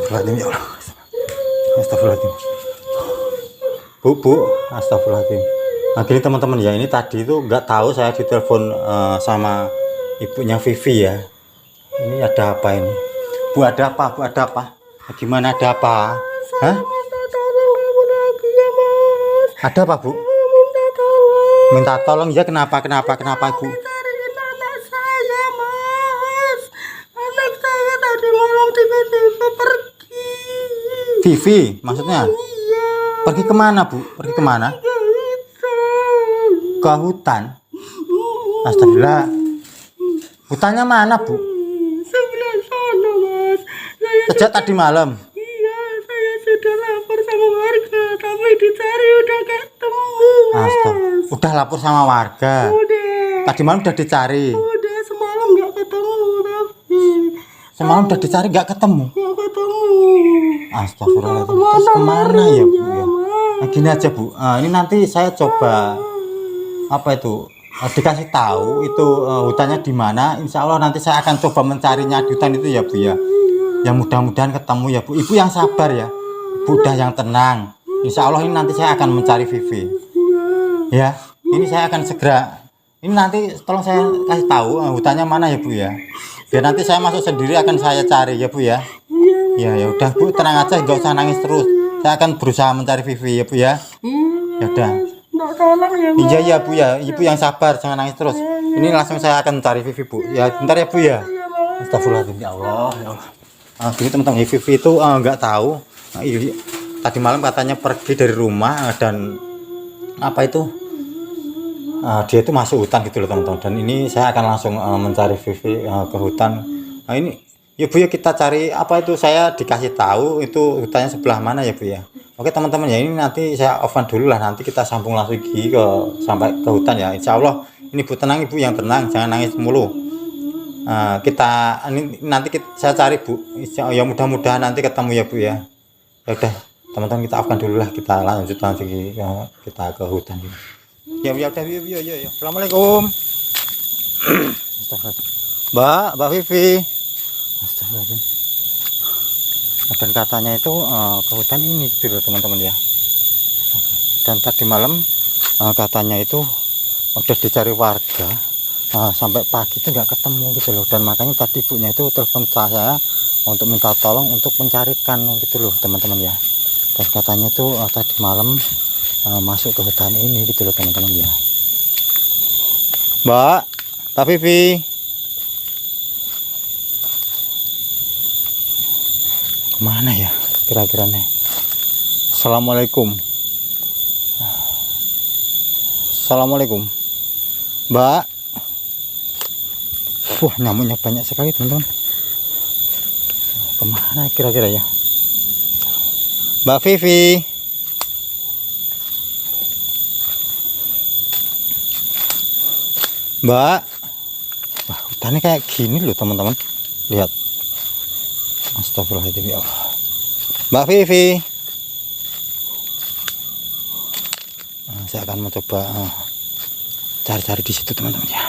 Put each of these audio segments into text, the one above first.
Astagfirullahaladzim ya Allah. Astagfirullahaladzim. Bu, astagfirullahaladzim. Nah gini teman-teman ya, ini tadi itu nggak tahu saya ditelepon sama ibunya Vivi ya. Ini ada apa ini? Bu, ada apa? Bu, ada apa? Gimana, ada apa? Hah? Tolong kamu lagi ya Mas. Ada apa Bu? Minta tolong. Minta tolong ya, kenapa Bu? Cariin anak saya Mas. Anak saya tadi malam tiba-tiba pergi. Vivi maksudnya? Iya. Pergi kemana Bu? Pergi kemana? Ke hutan. Ke hutan? Astagfirullah. Hutannya mana Bu? Sebelah sana Mas. Saya Sejak tadi malam? Iya, saya sudah lapor sama warga, tapi dicari udah ketemu. Astaga, udah lapor sama warga. Udah. Tadi malam udah dicari. Udah semalam nggak ketemu tapi. Semalam udah dicari nggak ketemu. Nggak ketemu. Astagfirullahaladzim. Terus kemana ya Bu ya? Nah, gini aja Bu, ini nanti saya coba apa itu dikasih tahu itu hutannya di mana. Insya Allah nanti saya akan coba mencarinya di hutan itu ya Bu ya. Yang mudah-mudahan ketemu ya Bu. Ibu yang sabar ya. Bu udah yang tenang. Insya Allah ini nanti saya akan mencari Vivi. Ya, ini saya akan segera. Ini nanti tolong saya kasih tahu hutannya mana ya Bu ya. Biar nanti saya masuk sendiri akan saya cari ya Bu ya. Ya ya udah Bu, tenang aja, nggak usah nangis terus. Saya akan berusaha mencari Vivi ya Bu ya. Ya udah. Nggak tolong ya Mas. Iya ya Bu ya, Ibu yang sabar, jangan nangis terus. Ini langsung saya akan cari Vivi Bu. Ya bentar ya Bu ya. Astagfirullahaladzim ya Allah. Ya Allah. Gini teman-teman, Vivi itu nggak tahu. Tadi malam katanya pergi dari rumah dan apa itu? Dia itu masuk hutan gitu loh teman-teman. Dan ini saya akan langsung mencari Vivi ke hutan. Nah ini, ya Bu ya, kita cari apa itu, saya dikasih tahu itu hutannya sebelah mana ya Bu ya. Oke teman-teman ya, ini nanti saya offan dulu lah, nanti kita sambung langsung sampai ke hutan ya. Insya Allah ini Bu, tenang Ibu, yang tenang, jangan nangis mulu. Saya cari Bu, ya mudah-mudahan nanti ketemu ya Bu ya. Ya udah teman-teman, kita offan dulu lah, kita lanjut nanti kita ke hutan ini. Ya udah ya. Assalamualaikum. Mbak Vivi. Astagfirullahaladzim. Dan katanya itu ke hutan ini gitu loh teman-teman ya. Dan tadi malam katanya itu udah dicari warga sampai pagi itu nggak ketemu gitu loh. Dan makanya tadi ibunya itu telepon saya untuk minta tolong untuk mencarikan gitu loh teman-teman ya. Dan katanya itu tadi malam masuk ke hutan ini gitu loh teman-teman ya. Mbak Vivi, kemana ya kira-kira nih? Assalamualaikum Mbak. Wah, nyamuknya banyak sekali teman-teman. Kemana kira-kira ya Mbak Vivi? Mbak, wah hutannya kayak gini loh teman-teman, lihat. Astagfirullahaladzim ya Allah. Mbak Vivi, saya akan mencoba cari-cari di situ teman-teman ya.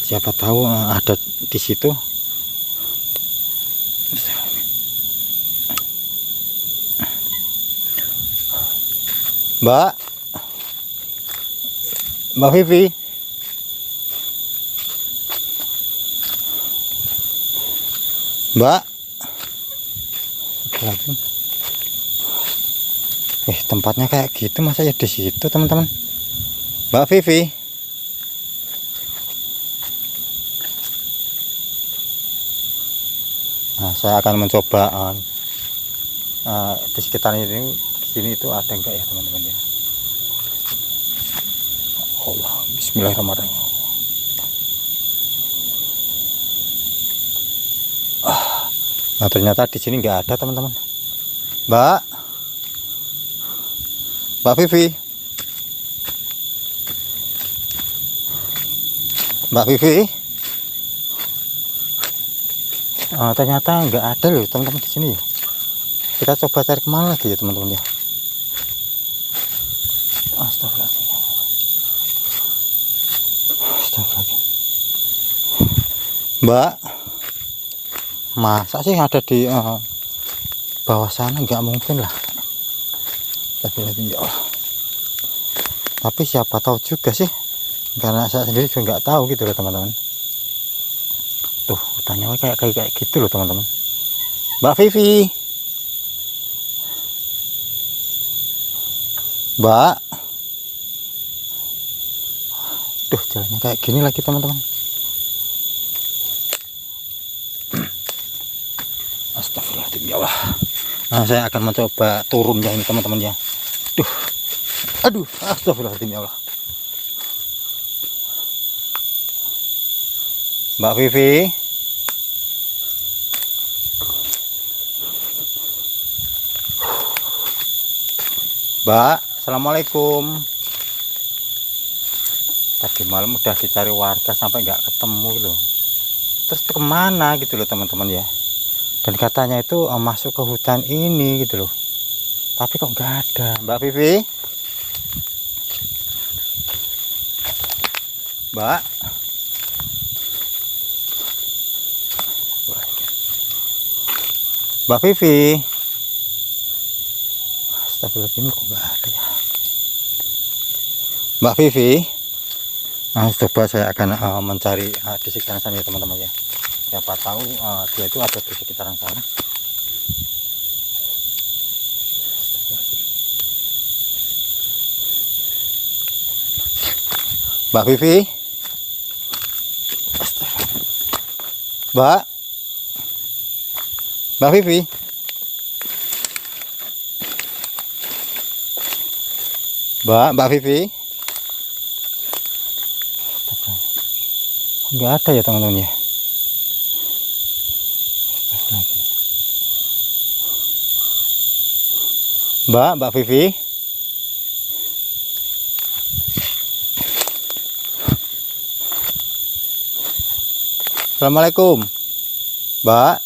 Siapa tahu ada di situ. Mbak Vivi, Mbak. Tempatnya kayak gitu masa ya di situ teman-teman. Mbak Vivi, saya akan mencoba di sekitar ini, sini itu ada enggak ya teman-teman ya. Allah, bismillahirrahmanirrahim. Nah, ternyata di sini nggak ada teman-teman. Mbak Vivi, ternyata nggak ada loh teman-teman di sini. Kita coba cari kemana lagi ya teman-teman ya. Astagfirullahaladzim. Mbak, masa sih ada di bawah sana nggak mungkin lah. Tapi ya Allah. Tapi siapa tahu juga sih, karena saya sendiri juga nggak tahu gitu loh teman-teman. Tuh hutannya kayak gitu loh teman-teman. Mbak Vivi, Mbak, tuh jalannya kayak gini lagi teman-teman. Astagfirullahaladzim ya Allah. Nah, saya akan mencoba turun ya ini teman-teman ya. Aduh, astagfirullahaladzim ya Allah. Mbak Vivi, Mbak, assalamualaikum. Tadi malam udah dicari warga sampai nggak ketemu loh. Terus kemana gitu loh teman-teman ya. Dan katanya itu masuk ke hutan ini gitu loh. Tapi kok nggak ada. Mbak Vivi, Mbak, Mbak Vivi. Astagfirullahaladzim, kok nggak ada ya. Mbak Vivi. Nah, coba saya akan mencari di sekitaran sana ya teman-teman ya. Siapa tahu dia itu ada di sekitaran sana. Mbak Vivi, Mbak Vivi, Mbak Vivi, nggak ada ya teman-teman ya. Mbak Vivi, assalamualaikum, Mbak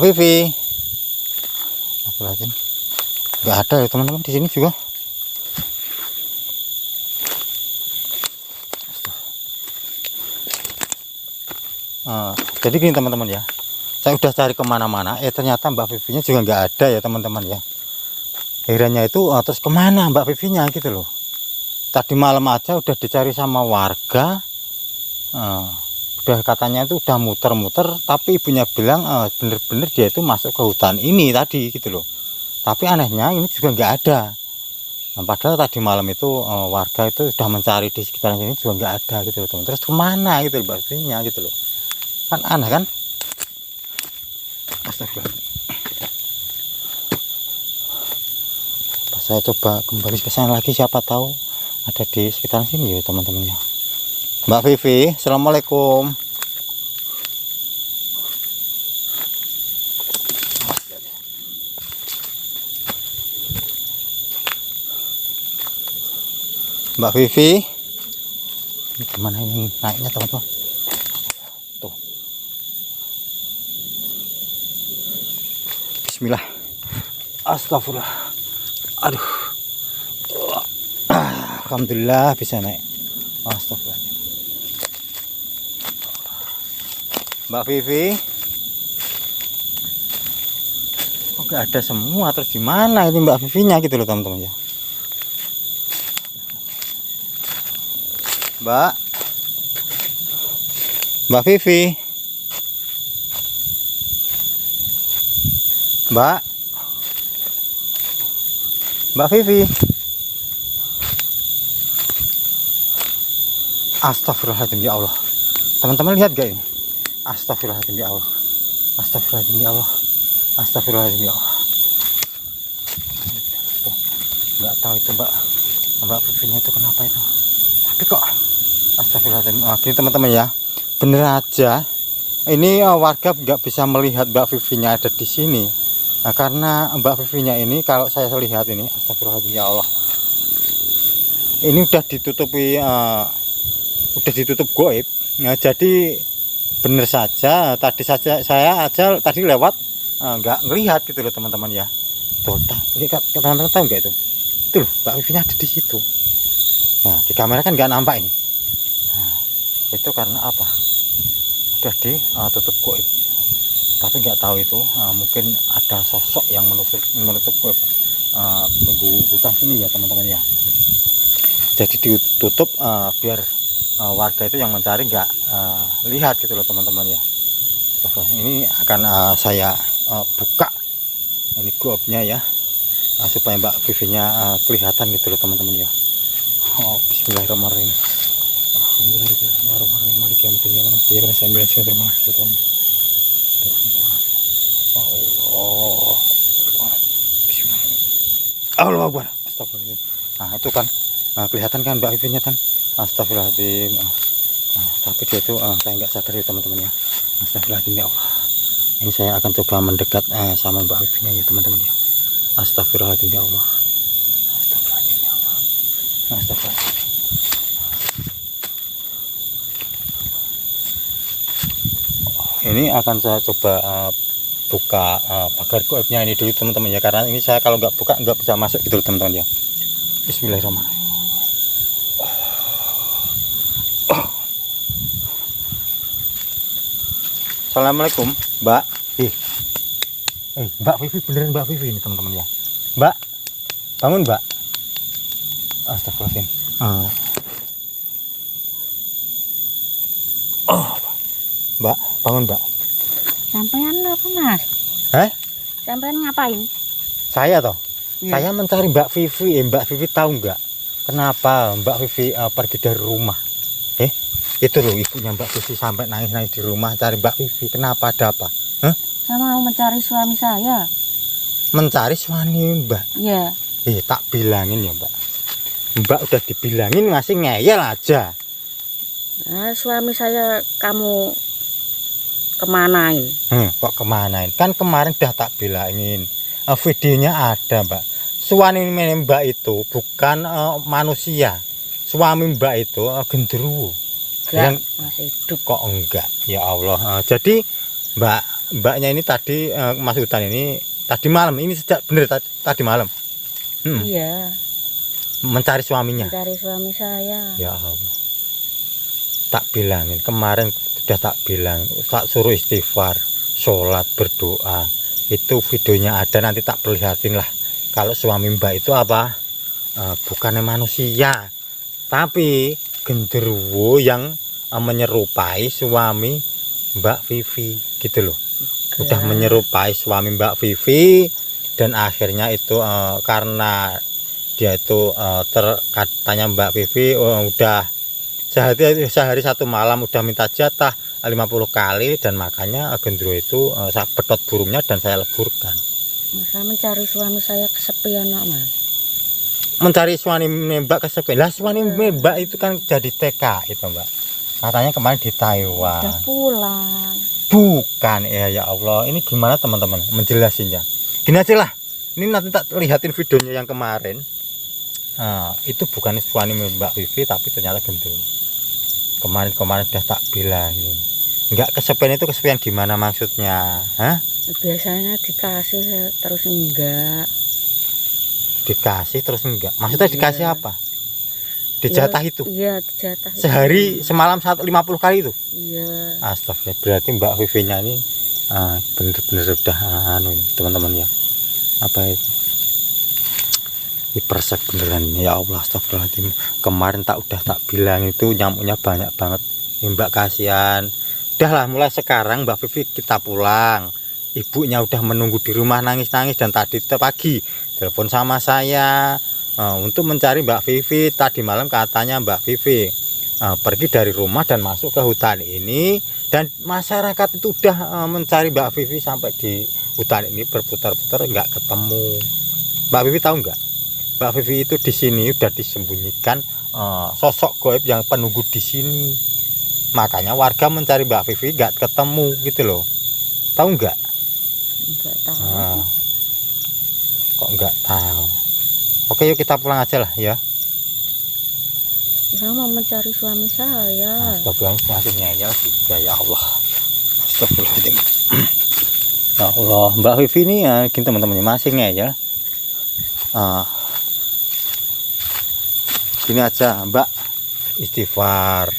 Vivi. Nggak ada ya teman-teman di sini juga. Jadi gini teman-teman ya, saya udah cari kemana-mana, ternyata Mbak Vivinya juga nggak ada ya teman-teman ya. Herannya itu terus kemana Mbak Vivinya gitu loh. Tadi malam aja udah dicari sama warga, udah katanya itu udah muter-muter, tapi ibunya bilang bener-bener dia itu masuk ke hutan ini tadi gitu loh. Tapi anehnya ini juga nggak ada. Nah, padahal tadi malam itu warga itu sudah mencari di sekitaran sini juga nggak ada gitu loh teman. Terus kemana gitu loh Mbak Vivinya gitu loh. Kan aneh kan. Astagfirullah. Saya coba kembali ke sana lagi, siapa tahu ada di sekitaran sini ya teman-teman ya. Mbak Vivi, assalamualaikum. Mbak Vivi, ini gimana ini naiknya teman-teman? Tuh. Bismillah. Astagfirullah. Aduh. Alhamdulillah bisa naik. Astagfirullah. Mbak Vivi, kok gak ada semua, terus gimana ini Mbak Vivinya gitu loh teman-teman ya. Mbak Vivi, Mbak Vivi. Astagfirullahaladzim ya Allah. Teman-teman lihat gak ini? Astagfirullahaladzim ya Allah. Astagfirullahaladzim ya Allah. Astagfirullahaladzim ya Allah. Tuh, nggak tahu itu Mbak Vivinya itu kenapa itu. Tapi kok astagfirullahaladzim. Gini teman-teman ya. Bener aja. Ini warga nggak bisa melihat Mbak Vivinya ada di sini. Nah, karena Mbak Vivinya ini kalau saya lihat ini, astagfirullahaladzim ya Allah. Ini udah ditutup goib. Nah, jadi bener saja tadi saja saya aja tadi lewat nggak ngelihat gitu loh teman-teman ya. Tuh, teman-teman tahu nggak itu? Tuh, Mbak Vivinya ada di situ. Nah, di kamera kan nggak nampak ini. Nah, itu karena apa? Udah ditutup goib. tapi nggak tahu itu mungkin ada sosok yang menutup menunggu hutan sini ya teman-teman ya. Jadi ditutup biar warga itu yang mencari nggak lihat gitu loh teman-teman ya. Ini akan saya buka ini gobnya ya, supaya Mbak Vivi-nya kelihatan gitu loh teman-teman ya. Bismillahirrahmanirrahim. Allah. Allah Akbar. Astagfirullahaladzim. Nah itu kan kelihatan kan Mbak Vivi-nya kan. Astagfirullahaladzim. Tapi dia itu kayak nggak sadar ya teman-teman ya. Astagfirullahaladzim ya Allah. Ini saya akan coba mendekat sama Mbak Vivi-nya ya teman-teman ya. Astagfirullahaladzim ya Allah. Astagfirullahaladzim ya Allah. Astagfirullahaladzim. Ini akan saya coba buka pagar goibnya ini dulu teman-teman ya, karena ini saya kalau nggak buka nggak bisa masuk gitu teman-teman ya. Bismillahirrahmanirrahim. Assalamualaikum Mbak. Mbak Vivi, beneran Mbak Vivi ini teman-teman ya. Mbak, bangun Mbak. Astagfirullahaladzim. Mbak, bangun Mbak. Sampean apa Mas? Sampean ngapain? Saya toh. Ya. Saya mencari Mbak Vivi. Mbak Vivi tahu nggak kenapa Mbak Vivi pergi dari rumah? Itu loh ibunya Mbak Vivi sampai nangis-nangis di rumah cari Mbak Vivi. Kenapa, ada apa? Saya mau mencari suami saya. Mencari suami Mbak? Iya. Tak bilangin ya Mbak. Mbak udah dibilangin masih ngeyel aja. Nah, suami saya kamu kemanain? Kok kemanain? Kan kemarin udah tak bilangin. Videonya ada Mbak. Suami Mbak itu bukan manusia. Suami Mbak itu genderuwo. Enggak, masih hidup. Kok enggak? Ya Allah. Jadi mbaknya ini tadi Mas Hutan ini tadi malam ini sejak bener tadi malam. Iya. Mencari suaminya. Mencari suami saya. Ya Allah. Tak bilangin kemarin sudah tak bilang, tak suruh istighfar, sholat, berdoa. Itu videonya ada, nanti tak perlihatin lah. Kalau suami Mbak itu apa? Bukannya manusia, tapi genderuwo yang menyerupai suami Mbak Vivi gitu loh. Udah menyerupai suami Mbak Vivi, dan akhirnya itu karena dia itu katanya Mbak Vivi udah sehari satu malam udah minta jatah 50 kali, dan makanya genderuwo itu saya petot burungnya dan saya leburkan. Saya mencari suami saya kesepian Mas. Mencari suami Mbak kesepian. Lah suami Mbak itu kan jadi TK itu Mbak. Katanya kemarin di Taiwan. Udah pulang. Bukan ya Allah. Ini gimana teman-teman menjelasinnya? Gini aja lah. Ini nanti tak lihatin videonya yang kemarin. Itu bukan suami Mbak Vivi tapi ternyata genderuwo. Kemarin udah tak bilangin. Enggak kesepian itu kesepian gimana maksudnya? Biasanya dikasih terus enggak. Dikasih terus enggak? Maksudnya dikasih apa? Dijatah itu? Iya, dijatah. Sehari semalam 50 kali itu? Iya. Astagfirullah, berarti Mbak Vivi-nya ini bener-bener udah teman-teman ya. Apa itu? Dipersek beneran ya Allah. Astagfirullahaladzim. Kemarin udah tak bilang itu nyamuknya banyak banget. Mbak kasihan. Udahlah mulai sekarang Mbak Vivi kita pulang. Ibunya udah menunggu di rumah nangis-nangis, dan tadi pagi telepon sama saya untuk mencari Mbak Vivi. Tadi malam katanya Mbak Vivi pergi dari rumah dan masuk ke hutan ini, dan masyarakat itu udah mencari Mbak Vivi sampai di hutan ini berputar-putar nggak ketemu. Mbak Vivi tahu nggak? Mbak Vivi itu di sini udah disembunyikan sosok gaib yang penunggu di sini. Makanya warga mencari Mbak Vivi nggak ketemu gitu loh. Tahu nggak? Enggak tahu. Kok nggak tahu? Oke, yuk kita pulang aja lah ya. Saya mau mencari suami saya. Astagfirullahaladzim, masih ngeyel juga ya Allah. Astagfirullahaladzim. Ya Allah, Mbak Vivi ini gini teman-teman, masih ngeyel. Gini aja Mbak, istighfar,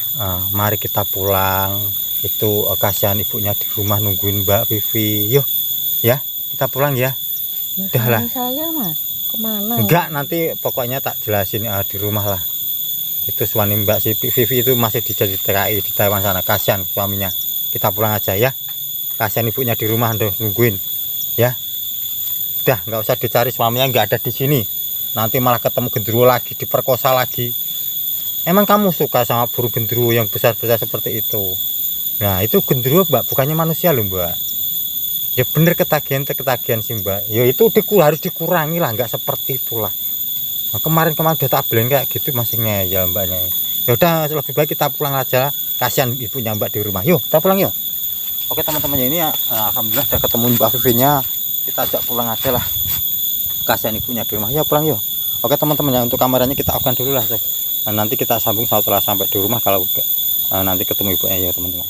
mari kita pulang. Itu kasihan ibunya di rumah nungguin Mbak Vivi. Yuk ya, kita pulang ya. Ya, Udah lah. suami saya Mas, kemana? Enggak, nanti pokoknya tak jelasin di rumah lah. Itu suami Mbak si Vivi itu masih di TKI di Taiwan sana. Kasihan suaminya. Kita pulang aja ya. Kasihan ibunya di rumah nungguin ya. Udah, nggak usah dicari, suaminya nggak ada di sini. Nanti malah ketemu genderuwo lagi, diperkosa lagi. Emang kamu suka sama burung genderuwo yang besar-besar seperti itu? Nah, itu genderuwo Mbak, bukannya manusia loh Mbak. Ya bener, ketagihan sih Mbak. Ya itu harus dikurangi lah, nggak seperti itulah. Nah, kemarin udah tak beliin kayak gitu masih ngeyel Mbaknya. Ya udah, lebih baik kita pulang aja. Kasihan ibunya Mbak di rumah. Yuk, kita pulang yuk. Oke teman-temannya, ini alhamdulillah udah ketemu Mbak Vivinya. Kita ajak pulang aja lah. Kasihan ibunya di rumah. Ya pulang yuk. Oke teman-temannya, untuk kameranya kita off kan dulu lah. Nah, nanti kita sambung setelah sampai di rumah, kalau nanti ketemu ibunya ya teman-teman.